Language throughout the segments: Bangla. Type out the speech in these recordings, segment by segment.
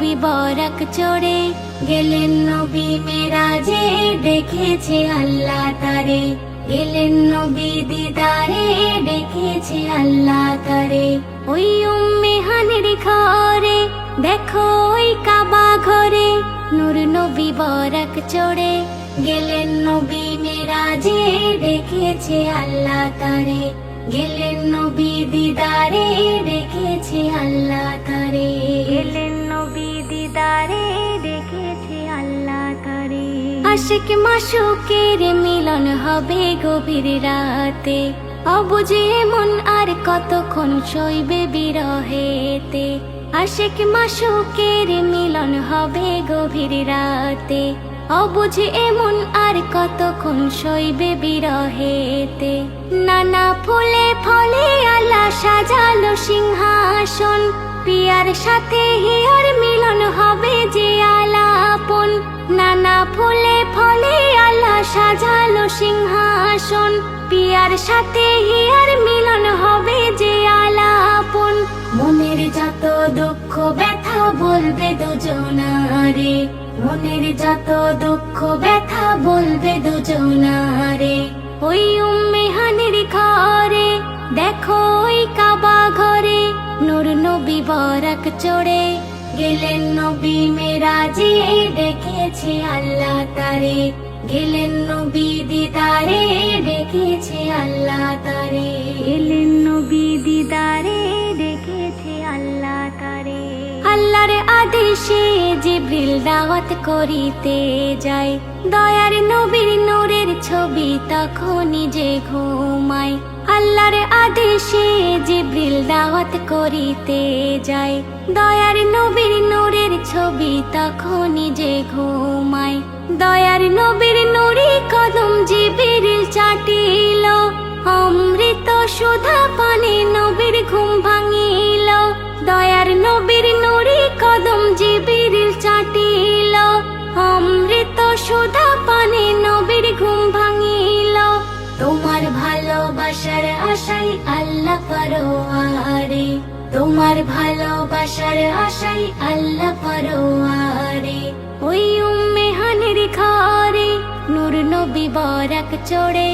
নবী বরাক চড়ে, গেলেন নবী মেরাজে, দেখেছে আল্লাহ তারে। গেলেন নবী দিদারে, দেখেছে আল্লাহ তারে। ওই উম্মে হানির ঘরে, দেখো ওই কাবা ঘরে, নূর নবী বরাক চড়ে, গেলেন নবী মেরাজে, দেখেছে আল্লাহ তারে। গেলেন নবী দিদারে, দেখেছে আল্লাহ তারে। গেলেন নবী দিদারে, দেখেছে আল্লাহ তারে। আশিক মাশুকের মিলন হবে গভীর রাতে, অবুঝে মন আর কতক্ষণ সইবে বিরহেতে। আশিক মাশুকের মিলন হবে গভীর রাতে, অবুঝে এমন আর কতক্ষণ সইবে বিরহেতে। নানা ফুলে ফলে আল্লাহ সাজালো সিংহাসন, পিয়ার সাথে হিয়ার মিলন হবে যে আলাপন। নানা ফুলে ফলে আল্লাহ সাজালো সিংহাসন, পিয়ার সাথে হিয়ার মিলন হবে যে আলাপন। মনের যত দুঃখ ব্যথা বলবে দুজনারে, মনের যত দুঃখ ব্যথা বলবে দুজনারে। ওই উম্মে হানির ঘরে, দেখো ওই কাবা ঘরে, নূর নবী বরাক চড়ে, গেলেন নবী মেরাজে, দেখেছে আল্লাহ তারে। গেলেন নবী দিদারে, দেখেছে আল্লাহ তারে। গেলেন নবী দিদারে, দেখেছে আল্লাহ তারে। আল্লাহর আদেশে জিবরিল দাওয়াত করিতে যায়, দয়ার নবীর নূরের ছবি তখন নিজে ঘুমায়। আল্লাহর আদেশে জিবরিল দাওয়াত করিতে যায়, দয়ার নবীর নূরের ছবি তখন নিজে ঘুমায়। দয়ার নবীর নূরি কদম জিবরিল চাটিল, অমৃত সুধা পানে নবীর ঘুম ভাঙিল। দয়ার নবীর নূরি কদম জিবরিল চাটিল, অমৃত সুধা পানে নবীর ঘুম ভাঙিল। তোমার ভালোবাসার আশাই আল্লাহ পরোয়ারে, তোমার ভালোবাসার আশাই আল্লাহ পরোয়ারে। ওই উম্মে হানির ঘরে, নূর নবী বরাক চড়ে,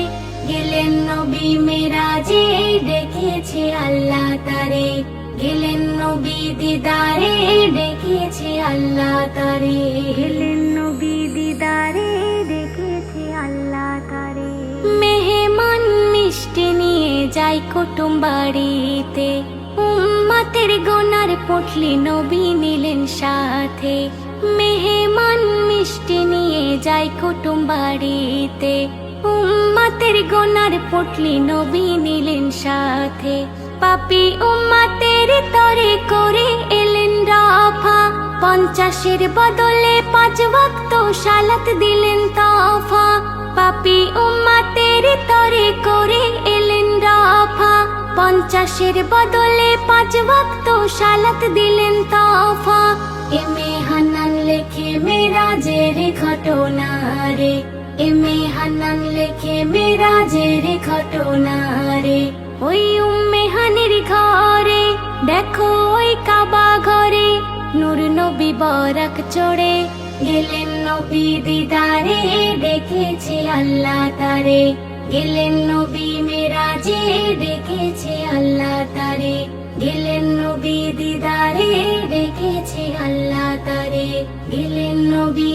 গেলেন নবী মেরাজে, দেখেছে আল্লাহ তারে। গেলেন নবী দিদারে, দেখেছে আল্লাহ তারে। গেলেন নবী দিদারে, দেখেছে আল্লাহ তারে। মেহমান মিষ্টি নিয়ে যায় কুটুম বাড়িতে, উম্মতের গোনার পটলি নবী নিলেন সাথে। মেহমান মিষ্টি নিয়ে যায় কুটুম বাড়িতে, উম্মতের গোনার পটলি নবী নিলেন সাথে। পাপী উম্মতের তরে করে এলেন রফা, 50-এর বদলে 5 ওয়াক্ত সালাত দিলেন তফা। পাপী উম্মতের তরে করে এলেন রফা, 50-এর বদলে 5 ওয়াক্ত সালাত দিলেন তফা। এমে হান্নান লেখে মেরাজের ঘটনা রে, এমে হান্নান লেখে মেরাজের ঘটনা রে। ওই উম্মে হানির ঘরে, দেখো ওই কাবা ঘরে, নূর নবী বরাক চড়ে, গেলেন নবী দিদারে, দেখেছে আল্লাহ তারে। গেলেন নবী মেরাজে, দেখেছে আল্লাহ তারে। গেলেন নবী দিদারে, দেখেছে আল্লাহ তারে। গেলেন নবী